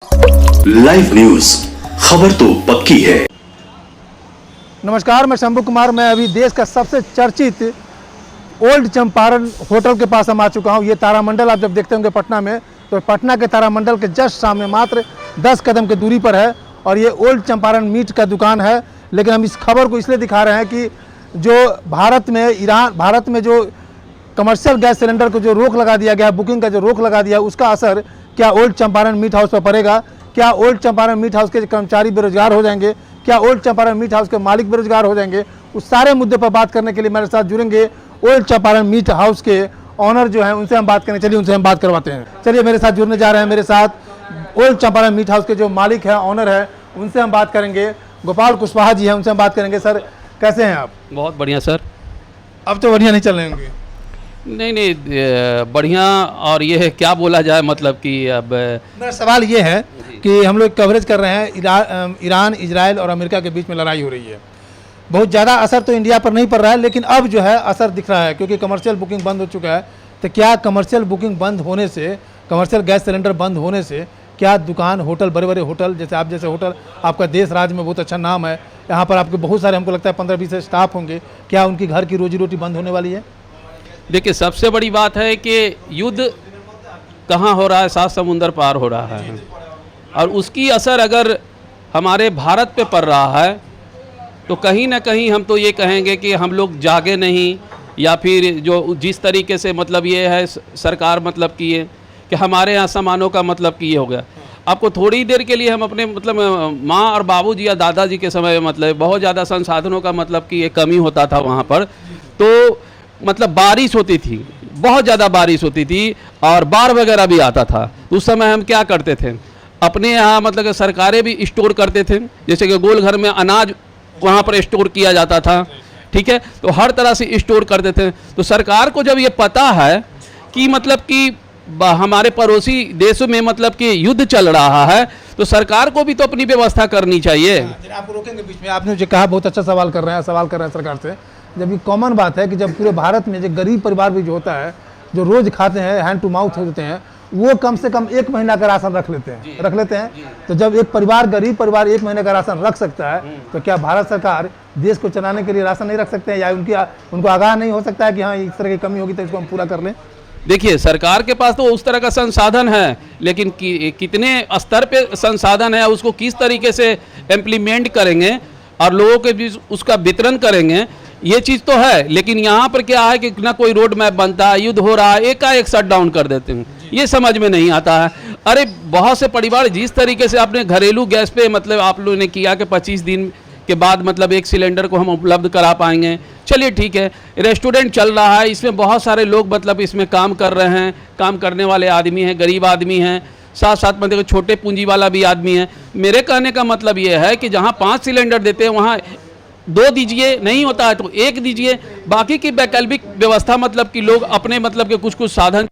Live news, खबर तो पक्की है। नमस्कार, मैं शंभू कुमार। मैं अभी देश का सबसे चर्चित ओल्ड चंपारण होटल के पास हम आ चुका हूँ। ये तारामंडल आप जब देखते होंगे पटना में, तो पटना के तारामंडल के जस्ट सामने मात्र 10 कदम की दूरी पर है और ये ओल्ड चंपारण मीट का दुकान है। लेकिन हम इस खबर को इसलिए दिखा रहे हैं कि जो भारत में जो कमर्शियल गैस सिलेंडर को जो रोक लगा दिया गया है, बुकिंग का जो रोक लगा दिया, उसका असर क्या ओल्ड चंपारण मीट हाउस पर पड़ेगा? क्या ओल्ड चंपारण मीट हाउस के कर्मचारी बेरोजगार हो जाएंगे? क्या ओल्ड चंपारण मीट हाउस के मालिक बेरोजगार हो जाएंगे? उस सारे मुद्दे पर बात करने के लिए मेरे साथ जुड़ेंगे ओल्ड चंपारण मीट हाउस के ऑनर जो हैं, उनसे हम बात करें। चलिए उनसे हम बात करवाते हैं। चलिए मेरे साथ जुड़ने जा रहे हैं, मेरे साथ ओल्ड चंपारण मीट हाउस के जो मालिक हैं, ऑनर है, उनसे हम बात करेंगे। गोपाल कुशवाहा जी हैं, उनसे हम बात करेंगे। सर कैसे हैं आप? बहुत बढ़िया सर। अब तो बढ़िया नहीं चल रहे होंगे? नहीं, बढ़िया। और ये है क्या बोला जाए, मतलब कि अब मेरा सवाल ये है कि हम लोग कवरेज कर रहे हैं, ईरान, इजराइल और अमेरिका के बीच में लड़ाई हो रही है। बहुत ज़्यादा असर तो इंडिया पर नहीं पड़ रहा है, लेकिन अब जो है असर दिख रहा है क्योंकि कमर्शियल बुकिंग बंद हो चुका है। तो क्या कमर्शियल बुकिंग बंद होने से, कमर्शियल गैस सिलेंडर बंद होने से क्या दुकान, होटल, बड़े बड़े होटल जैसे आप जैसे होटल, आपका देश राज्य में बहुत अच्छा नाम है, यहाँ पर आपके बहुत सारे, हमको लगता है 15-20 स्टाफ होंगे, क्या उनकी घर की रोजी रोटी बंद होने वाली है? देखिए, सबसे बड़ी बात है कि युद्ध कहाँ हो रहा है, 7 समुंदर पार हो रहा है, और उसकी असर अगर हमारे भारत पे पड़ रहा है तो कहीं ना कहीं हम तो ये कहेंगे कि हम लोग जागे नहीं, या फिर जो जिस तरीके से मतलब ये है सरकार मतलब कि हमारे यहाँ सामानों का मतलब कि ये हो गया। आपको थोड़ी देर के लिए हम अपने मतलब माँ और बाबूजी या दादाजी के समय में मतलब बहुत ज़्यादा संसाधनों का मतलब कि ये कमी होता था वहाँ पर, तो मतलब बारिश होती थी, बहुत ज़्यादा बारिश होती थी और बाढ़ वगैरह भी आता था। उस समय हम क्या करते थे, अपने यहाँ मतलब कि सरकारें भी स्टोर करते थे, जैसे कि गोल घर में अनाज वहाँ पर स्टोर किया जाता था, ठीक है, तो हर तरह से स्टोर करते थे। तो सरकार को जब ये पता है कि मतलब कि हमारे पड़ोसी देशों में मतलब कि युद्ध चल रहा है, तो सरकार को भी तो अपनी व्यवस्था करनी चाहिए। आपको रोकेंगे बीच में, आपने जो कहा बहुत अच्छा सवाल कर रहे हैं सरकार से। जब ये कॉमन बात है कि जब पूरे भारत में जो गरीब परिवार भी जो होता है, जो रोज खाते हैं, हैंड टू माउथ होते हैं, वो कम से कम 1 महीना का राशन रख लेते हैं। तो जब एक परिवार, गरीब परिवार 1 महीने का राशन रख सकता है, तो क्या भारत सरकार देश को चलाने के लिए राशन नहीं रख सकते हैं, या उनको आगाह नहीं हो सकता है कि हाँ इस तरह की कमी होगी तो इसको हम पूरा कर लें? देखिए, सरकार के पास तो उस तरह का संसाधन है, लेकिन कितने स्तर पे संसाधन है, उसको किस तरीके से इम्प्लीमेंट करेंगे और लोगों के बीच उसका वितरण करेंगे, ये चीज़ तो है। लेकिन यहाँ पर क्या है कि ना कोई रोड मैप बनता है, युद्ध हो रहा है, एकाएक शट डाउन कर देते हैं, ये समझ में नहीं आता है। अरे बहुत से परिवार जिस तरीके से आपने घरेलू गैस पे मतलब आप लोगों ने किया कि 25 दिन के बाद मतलब एक सिलेंडर को हम उपलब्ध करा पाएंगे, चलिए ठीक है। रेस्टोरेंट चल रहा है, इसमें बहुत सारे लोग मतलब इसमें काम कर रहे हैं, काम करने वाले आदमी हैं, गरीब आदमी हैं, साथ साथ मतलब छोटे पूंजी वाला भी आदमी है। मेरे कहने का मतलब ये है कि जहाँ 5 सिलेंडर देते हैं वहाँ 2 दीजिए, नहीं होता है तो 1 दीजिए, बाकी की वैकल्पिक व्यवस्था मतलब कि लोग अपने मतलब के कुछ साधन।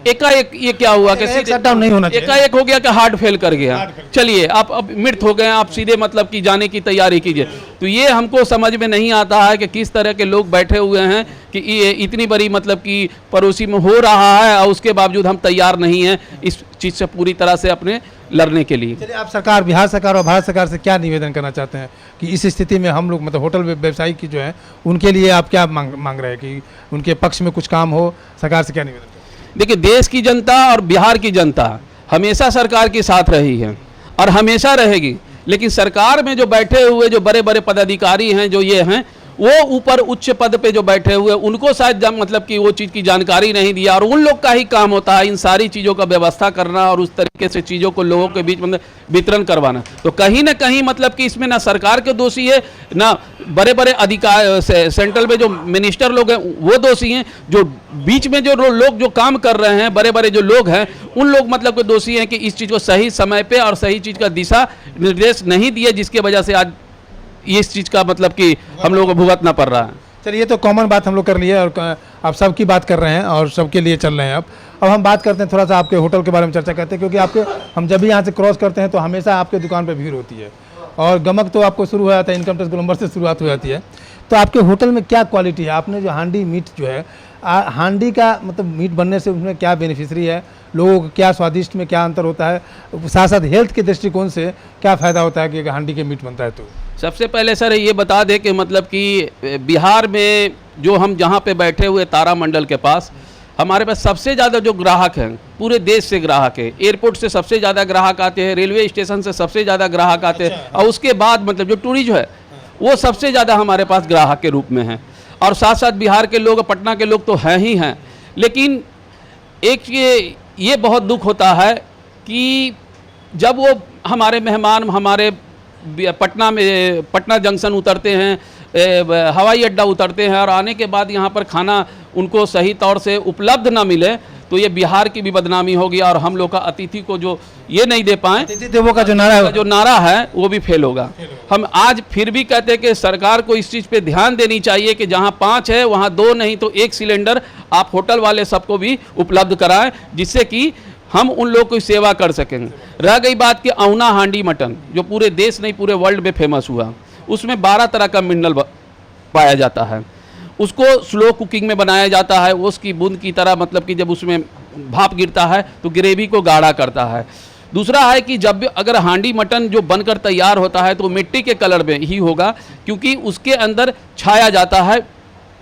एकाएक ये क्या हुआ कि शटडाउन नहीं होना चाहिए, एकाएक हो गया कि हार्ट फेल कर गया, चलिए आप अब मृत हो गए, आप सीधे मतलब कि जाने की तैयारी कीजिए। तो ये हमको समझ में नहीं आता है कि किस तरह के लोग बैठे हुए हैं कि ये इतनी बड़ी मतलब कि पड़ोसी में हो रहा है और उसके बावजूद हम तैयार नहीं हैं इस चीज़ से पूरी तरह से अपने लड़ने के लिए। चलिए, आप सरकार, बिहार सरकार और भारत सरकार से क्या निवेदन करना चाहते हैं कि इस स्थिति में हम लोग मतलब होटल व्यवसायी की जो है उनके लिए आप क्या मांग रहे हैं कि उनके पक्ष में कुछ काम हो? सरकार से क्या निवेदन करते हैं? देखिए, देश की जनता और बिहार की जनता हमेशा सरकार के साथ रही है और हमेशा रहेगी, लेकिन सरकार में जो बैठे हुए जो बड़े बड़े पदाधिकारी हैं, जो ये हैं, वो ऊपर उच्च पद पे जो बैठे हुए, उनको शायद मतलब कि वो चीज़ की जानकारी नहीं दिया, और उन लोग का ही काम होता है इन सारी चीज़ों का व्यवस्था करना और उस तरीके से चीज़ों को लोगों के बीच मतलब वितरण करवाना। तो कहीं ना कहीं मतलब कि इसमें ना सरकार के दोषी है, ना बड़े बड़े अधिकार सेंट्रल में जो मिनिस्टर लोग हैं वो दोषी हैं, जो बीच में जो लोग जो काम कर रहे हैं, बड़े बड़े जो लोग हैं, उन लोग मतलब के दोषी हैं कि इस चीज़ को सही समय पर और सही चीज़ का दिशा निर्देश नहीं दिए, जिसके वजह से आज इस चीज़ का मतलब कि हम लोगों को भुगतना पड़ रहा है। चलिए, ये तो कॉमन बात हम लोग कर लिए और आप सबकी बात कर रहे हैं और सबके लिए चल रहे हैं। अब हम बात करते हैं, थोड़ा सा आपके होटल के बारे में चर्चा करते हैं, क्योंकि हम जब भी यहाँ से क्रॉस करते हैं तो हमेशा आपके दुकान पर भीड़ होती है और गमक तो आपको शुरू हो जाता है, इनकम टैक्स गोलंबर से शुरुआत हो जाती है। तो आपके होटल में क्या क्वालिटी है? आपने जो हांडी मीट जो है हांडी का मतलब मीट बनने से उसमें क्या बेनिफिशरी है, लोगों को क्या स्वादिष्ट में क्या अंतर होता है, साथ साथ हेल्थ के दृष्टिकोण से क्या फ़ायदा होता है कि हांडी के मीट बनता है? तो सबसे पहले सर ये बता दें कि मतलब कि बिहार में जो हम जहाँ पे बैठे हुए तारामंडल के पास, हमारे पास सबसे ज़्यादा जो ग्राहक हैं पूरे देश से ग्राहक है। एयरपोर्ट से सबसे ज़्यादा ग्राहक आते हैं, रेलवे स्टेशन से सबसे ज़्यादा ग्राहक आते हैं, और उसके बाद मतलब जो टूरिज्म है वो सबसे ज़्यादा हमारे पास ग्राहक के रूप में है। और साथ साथ बिहार के लोग, पटना के लोग तो हैं ही हैं। लेकिन एक ये बहुत दुख होता है कि जब वो हमारे मेहमान हमारे पटना जंक्शन उतरते हैं, हवाई अड्डा उतरते हैं, और आने के बाद यहाँ पर खाना उनको सही तौर से उपलब्ध ना मिले, तो ये बिहार की भी बदनामी होगी, और हम लोग का अतिथि को जो ये नहीं दे पाएँ, अतिथि देवो का जो नारा है वो भी फेल होगा। हम आज फिर भी कहते हैं कि सरकार को इस चीज़ पे ध्यान देनी चाहिए कि जहाँ 5 है वहाँ 2 नहीं तो 1 सिलेंडर आप होटल वाले सबको भी उपलब्ध कराएं, जिससे कि हम उन लोगों की सेवा कर सकेंगे। रह गई बात कि अहुना हांडी मटन जो पूरे देश नहीं पूरे वर्ल्ड में फेमस हुआ, उसमें 12 तरह का मिनरल पाया जाता है। उसको स्लो कुकिंग में बनाया जाता है, उसकी बूंद की तरह, मतलब कि जब उसमें भाप गिरता है तो ग्रेवी को गाढ़ा करता है। दूसरा है कि जब अगर हांडी मटन जो बनकर तैयार होता है तो मिट्टी के कलर में ही होगा, क्योंकि उसके अंदर छाया जाता है,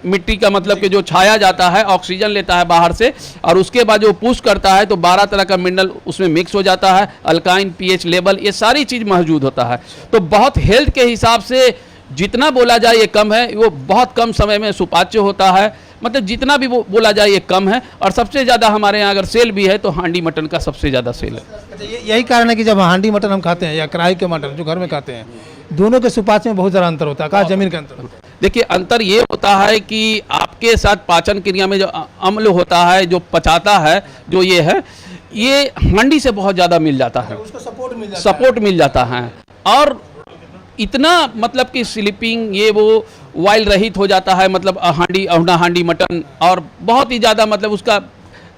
मिट्टी का मतलब कि जो छाया जाता है ऑक्सीजन लेता है बाहर से, और उसके बाद जो पुश करता है तो 12 तरह का मिनरल उसमें मिक्स हो जाता है, अल्काइन, पीएच लेवल, ये सारी चीज़ मौजूद होता है। तो बहुत हेल्थ के हिसाब से जितना बोला जाए ये कम है, वो बहुत कम समय में सुपाच्य होता है, मतलब जितना भी बोला जाए ये कम है। और सबसे ज़्यादा हमारे यहाँ अगर सेल भी है तो हांडी मटन का सबसे ज़्यादा सेल है। अच्छा, यही कारण है कि जब हांडी मटन हम खाते हैं या कढ़ाई के मटन जो घर में खाते हैं, दोनों के सुपाच्य में बहुत ज़्यादा अंतर होता है। कहा जमीन का अंतर होता है। देखिए, अंतर ये होता है कि आपके साथ पाचन क्रिया में जो अम्ल होता है, जो पचाता है, जो ये है, ये हांडी से बहुत ज़्यादा मिल जाता है, उसको सपोर्ट मिल जाता है। और इतना मतलब कि स्लीपिंग ये वो वाइल रहित हो जाता है, मतलब हांडी मटन, और बहुत ही ज़्यादा मतलब उसका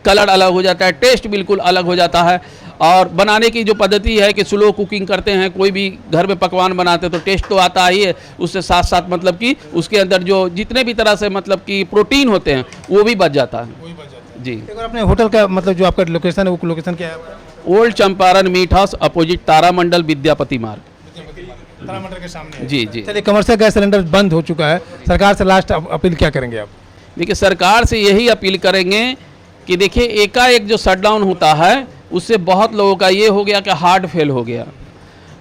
कलर अलग हो जाता है, टेस्ट बिल्कुल अलग हो जाता है। और बनाने की जो पद्धति है कि स्लो कुकिंग करते हैं, कोई भी घर में पकवान बनाते हैं तो टेस्ट तो आता ही है, उससे साथ साथ मतलब कि उसके अंदर जो जितने भी तरह से मतलब कि प्रोटीन होते हैं वो भी बच जाता है। जी। एक बार अपने होटल का मतलब जो आपका लोकेशन है वो लोकेशन क्या है? Old Champaran meat house, opposite तारामंडल विद्यापति मार्ग। तारामंडल के सामने। जी जी। चलिए, कमर्शियल गैस सिलेंडर बंद हो चुका है, सरकार से लास्ट अपील क्या करेंगे आप? देखिए, सरकार से यही अपील करेंगे कि देखिए, एकाएक जो शटडाउन होता है उससे बहुत लोगों का ये हो गया कि हार्ट फेल हो गया,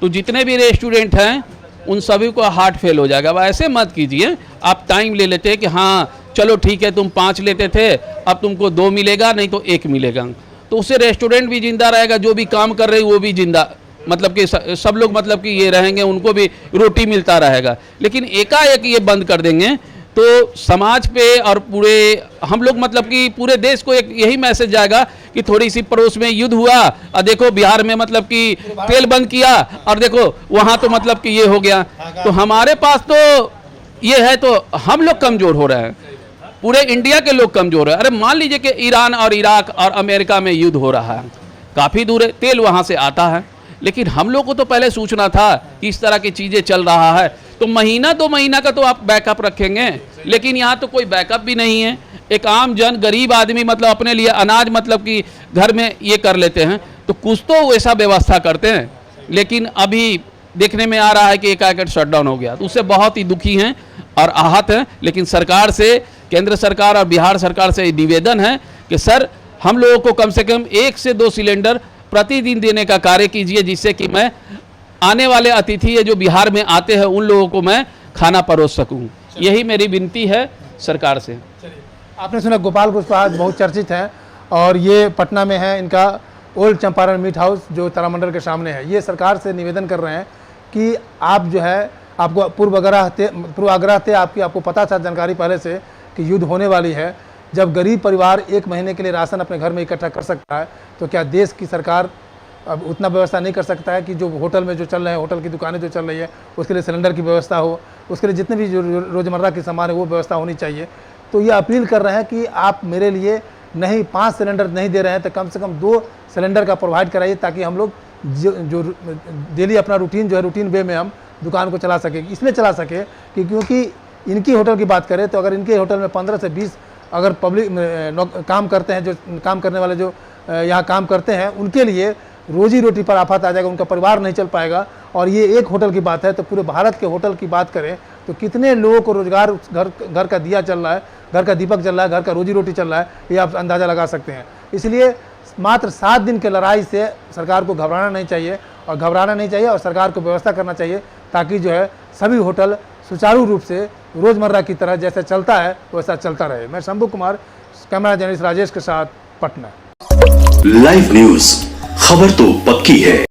तो जितने भी रेस्टोरेंट हैं उन सभी को हार्ट फेल हो जाएगा। अब ऐसे मत कीजिए, आप टाइम ले लेते हैं कि हाँ चलो ठीक है, तुम 5 लेते थे, अब तुमको 2 मिलेगा, नहीं तो 1 मिलेगा, तो उससे रेस्टोरेंट भी जिंदा रहेगा, जो भी काम कर रहे हैं वो भी जिंदा, मतलब कि सब लोग मतलब कि ये रहेंगे, उनको भी रोटी मिलता रहेगा। लेकिन एकाएक ये बंद कर देंगे तो समाज पे और पूरे हम लोग मतलब कि पूरे देश को एक यही मैसेज जाएगा कि थोड़ी सी पड़ोस में युद्ध हुआ, और देखो बिहार में मतलब कि तेल बंद किया, और देखो वहाँ तो मतलब कि ये हो गया, तो हमारे पास तो ये है, तो हम लोग कमज़ोर हो रहे हैं, पूरे इंडिया के लोग कमज़ोर हैं। अरे मान लीजिए कि ईरान और इराक और अमेरिका में युद्ध हो रहा है, काफ़ी दूर है, तेल वहाँ से आता है, लेकिन हम लोग को तो पहले सूचना था कि इस तरह की चीज़ें चल रहा है, तो महीना 2 महीना का तो आप बैकअप रखेंगे, लेकिन यहाँ तो कोई बैकअप भी नहीं है। एक आम जन गरीब आदमी मतलब अपने लिए अनाज मतलब कि घर में ये कर लेते हैं, तो कुछ तो वैसा व्यवस्था करते हैं, लेकिन अभी देखने में आ रहा है कि एकाएक शटडाउन हो गया, तो उससे बहुत ही दुखी हैं और आहत हैं। लेकिन सरकार से, केंद्र सरकार और बिहार सरकार से निवेदन है कि सर हम लोगों को कम से कम 1 से 2 सिलेंडर प्रतिदिन देने का कार्य कीजिए, जिससे कि मैं आने वाले अतिथि जो बिहार में आते हैं उन लोगों को मैं खाना परोस सकूं। यही मेरी विनती है सरकार से। आपने सुना गोपाल कुशवाहा बहुत चर्चित हैं, और ये पटना में है, इनका ओल्ड चंपारण मीट हाउस जो तारामंडल के सामने है। ये सरकार से निवेदन कर रहे हैं कि आप जो है, आपको पूर्वाग्रह थे, आपको पता था, जानकारी पहले से कि युद्ध होने वाली है। जब गरीब परिवार 1 महीने के लिए राशन अपने घर में इकट्ठा कर सकता है, तो क्या देश की सरकार अब उतना व्यवस्था नहीं कर सकता है कि जो होटल में जो चल रहे हैं, होटल की दुकानें जो चल रही है, उसके लिए सिलेंडर की व्यवस्था हो, उसके लिए जितने भी जो रोज़मर्रा की सामान है वो व्यवस्था होनी चाहिए। तो ये अपील कर रहे हैं कि आप मेरे लिए नहीं 5 सिलेंडर नहीं दे रहे हैं तो कम से कम 2 सिलेंडर का प्रोवाइड कराइए, ताकि हम लोग जो डेली अपना रूटीन जो है, रूटीन वे में हम दुकान को चला सके। इसलिए चला सके कि क्योंकि इनकी होटल की बात करें तो अगर इनके होटल में 15 से 20 अगर पब्लिक काम करते हैं, जो काम करने वाले जो यहाँ काम करते हैं, उनके लिए रोजी रोटी पर आफत आ जाएगा, उनका परिवार नहीं चल पाएगा। और ये एक होटल की बात है, तो पूरे भारत के होटल की बात करें तो कितने लोगों को रोजगार, घर का दिया चल रहा है, घर का दीपक चल रहा है, घर का रोजी रोटी चल रहा है, ये आप अंदाज़ा लगा सकते हैं। इसलिए मात्र 7 दिन के लड़ाई से सरकार को घबराना नहीं चाहिए, और सरकार को व्यवस्था करना चाहिए, ताकि जो है सभी होटल सुचारू रूप से रोज़मर्रा की तरह जैसे चलता है वैसा चलता रहे। मैं शंभू कुमार, कैमरा जर्नलिस्ट राजेश के साथ, पटना। लाइव न्यूज, खबर तो पक्की है।